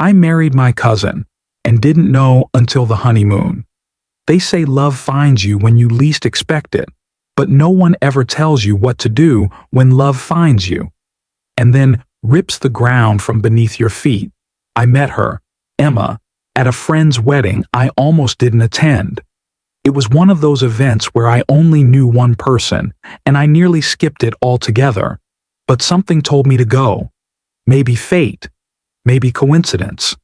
I married my cousin and didn't know until the honeymoon. They say love finds you when you least expect it, but no one ever tells you what to do when love finds you, and then rips the ground from beneath your feet. I met her, Emma, at a friend's wedding I almost didn't attend. It was one of those events where I only knew one person, and I nearly skipped it altogether. But something told me to go. Maybe fate. Maybe coincidence.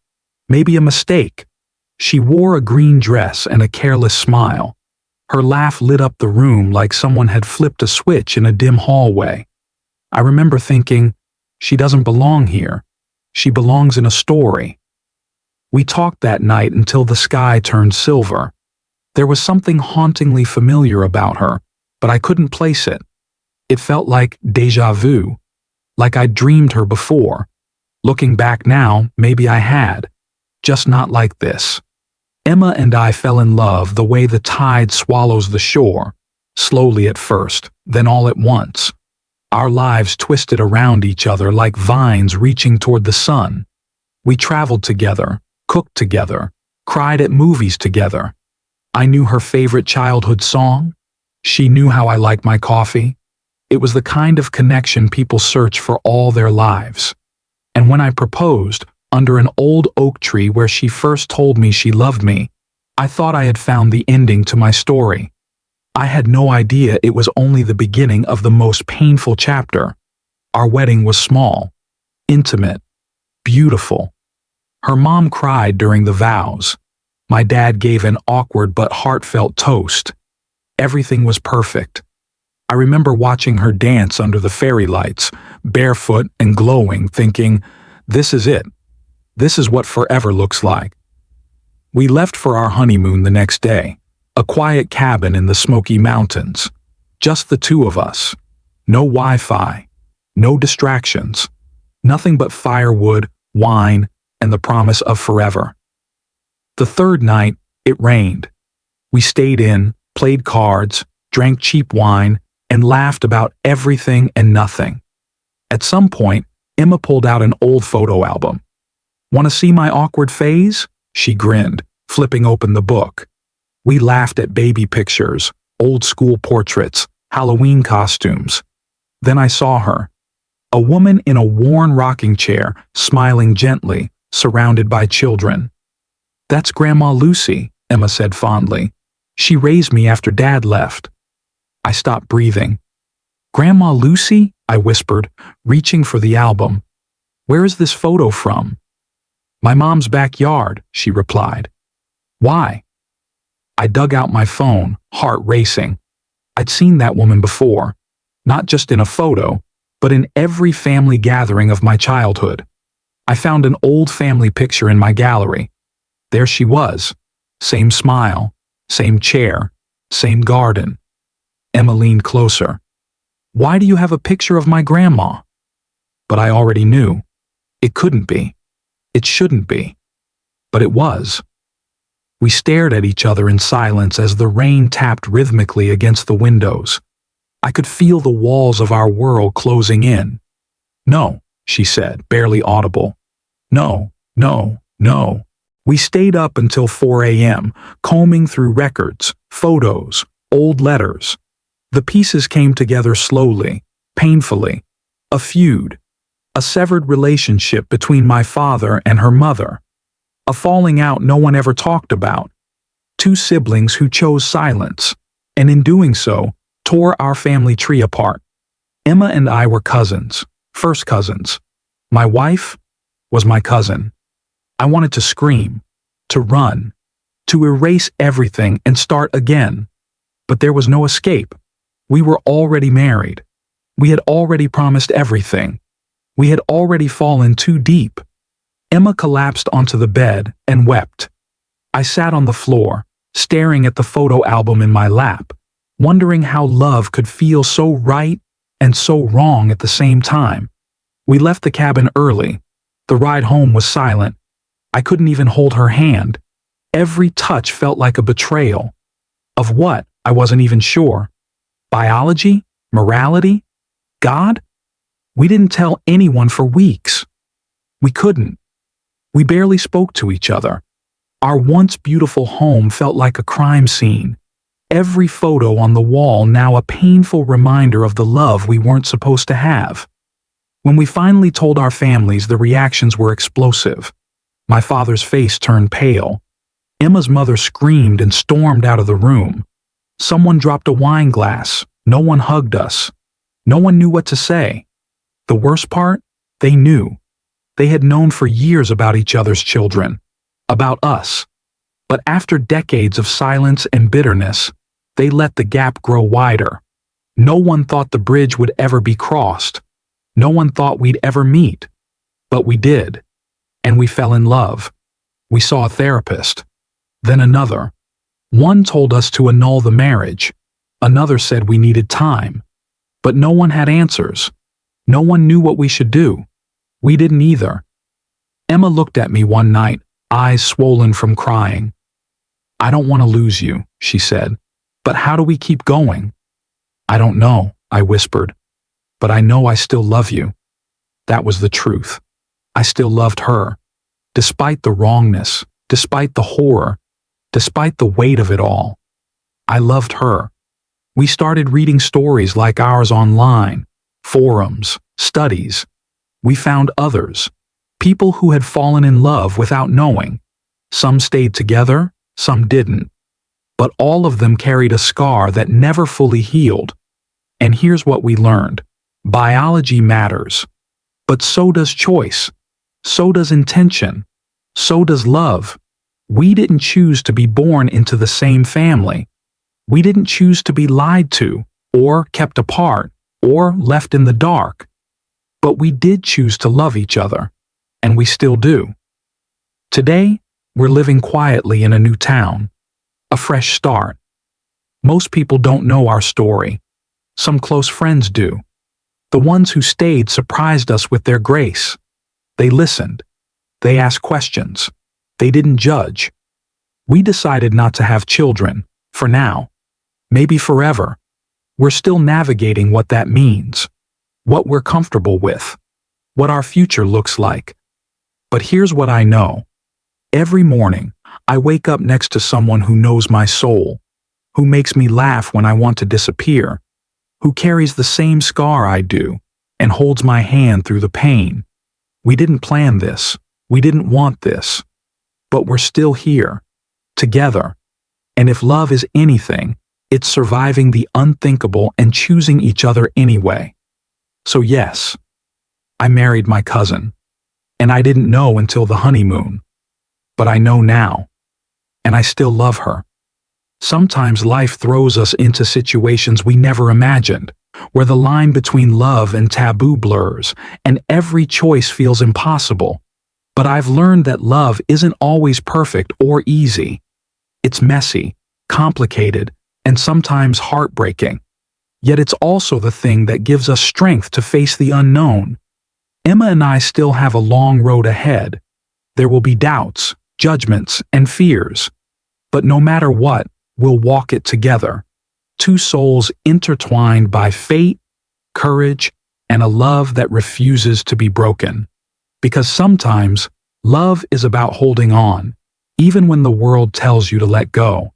Maybe a mistake. She wore a green dress and a careless smile. Her laugh lit up the room like someone had flipped a switch in a dim hallway. I remember thinking, she doesn't belong here. She belongs in a story. We talked that night until the sky turned silver. There was something hauntingly familiar about her, but I couldn't place it. It felt like déjà vu, like I'd dreamed her before. Looking back now, maybe I had, just not like this. Emma and I fell in love the way the tide swallows the shore, slowly at first, then all at once. Our lives twisted around each other like vines reaching toward the sun. We traveled together, cooked together, cried at movies together. I knew her favorite childhood song. She knew how I liked my coffee. It was the kind of connection people search for all their lives. And when I proposed, under an old oak tree where she first told me she loved me, I thought I had found the ending to my story. I had no idea it was only the beginning of the most painful chapter. Our wedding was small, intimate, beautiful. Her mom cried during the vows. My dad gave an awkward but heartfelt toast. Everything was perfect. I remember watching her dance under the fairy lights, barefoot and glowing, thinking, this is it. This is what forever looks like. We left for our honeymoon the next day, a quiet cabin in the Smoky Mountains. Just the two of us. No Wi-Fi, no distractions, nothing but firewood, wine, and the promise of forever. The third night, it rained. We stayed in, played cards, drank cheap wine, and laughed about everything and nothing. At some point, Emma pulled out an old photo album. "Want to see my awkward phase?" She grinned, flipping open the book. We laughed at baby pictures, old school portraits, Halloween costumes. Then I saw her. A woman in a worn rocking chair, smiling gently, surrounded by children. "That's Grandma Lucy," Emma said fondly. "She raised me after Dad left." I stopped breathing. "Grandma Lucy?" I whispered, reaching for the album. "Where is this photo from?" "My mom's backyard," she replied. "Why?" I dug out my phone, heart racing. I'd seen that woman before, not just in a photo, but in every family gathering of my childhood. I found an old family picture in my gallery. There she was, same smile, same chair, same garden. Emma leaned closer. "Why do you have a picture of my grandma?" But I already knew. It couldn't be. It shouldn't be. But it was. We stared at each other in silence as the rain tapped rhythmically against the windows. I could feel the walls of our world closing in. "No," she said, barely audible. "No, no, no." We stayed up until 4 a.m., combing through records, photos, old letters. The pieces came together slowly, painfully. A feud. A severed relationship between my father and her mother. A falling out no one ever talked about. Two siblings who chose silence, and in doing so, tore our family tree apart. Emma and I were cousins, first cousins. My wife was my cousin. I wanted to scream, to run, to erase everything and start again. But there was no escape. We were already married. We had already promised everything. We had already fallen too deep. Emma collapsed onto the bed and wept. I sat on the floor, staring at the photo album in my lap, wondering how love could feel so right and so wrong at the same time. We left the cabin early. The ride home was silent. I couldn't even hold her hand. Every touch felt like a betrayal. Of what? I wasn't even sure. Biology? Morality? God? We didn't tell anyone for weeks. We couldn't. We barely spoke to each other. Our once beautiful home felt like a crime scene. Every photo on the wall now a painful reminder of the love we weren't supposed to have. When we finally told our families, the reactions were explosive. My father's face turned pale. Emma's mother screamed and stormed out of the room. Someone dropped a wine glass. No one hugged us. No one knew what to say. The worst part? They knew. They had known for years about each other's children, about us. But after decades of silence and bitterness, they let the gap grow wider. No one thought the bridge would ever be crossed. No one thought we'd ever meet. But we did. And we fell in love. We saw a therapist. Then another. One told us to annul the marriage. Another said we needed time. But no one had answers. No one knew what we should do. We didn't either. Emma looked at me one night, eyes swollen from crying. "I don't want to lose you," she said. "But how do we keep going?" "I don't know," I whispered. "But I know I still love you." That was the truth. I still loved her. Despite the wrongness, despite the horror, despite the weight of it all. I loved her. We started reading stories like ours online, forums, studies. We found others, people who had fallen in love without knowing. Some stayed together, some didn't. But all of them carried a scar that never fully healed. And here's what we learned. Biology matters. But so does choice. So does intention. So does love. We didn't choose to be born into the same family. We didn't choose to be lied to, or kept apart, or left in the dark. But we did choose to love each other, and we still do. Today, we're living quietly in a new town, a fresh start. Most people don't know our story. Some close friends do. The ones who stayed surprised us with their grace. They listened. They asked questions. They didn't judge. We decided not to have children, for now. Maybe forever. We're still navigating what that means. What we're comfortable with, what our future looks like. But here's what I know. Every morning, I wake up next to someone who knows my soul, who makes me laugh when I want to disappear, who carries the same scar I do, and holds my hand through the pain. We didn't plan this. We didn't want this. But we're still here, together. And if love is anything, it's surviving the unthinkable and choosing each other anyway. So yes, I married my cousin, and I didn't know until the honeymoon. But I know now, and I still love her. Sometimes life throws us into situations we never imagined, where the line between love and taboo blurs, and every choice feels impossible. But I've learned that love isn't always perfect or easy. It's messy, complicated, and sometimes heartbreaking. Yet it's also the thing that gives us strength to face the unknown. Emma and I still have a long road ahead. There will be doubts, judgments, and fears. But no matter what, we'll walk it together. Two souls intertwined by fate, courage, and a love that refuses to be broken. Because sometimes, love is about holding on, even when the world tells you to let go.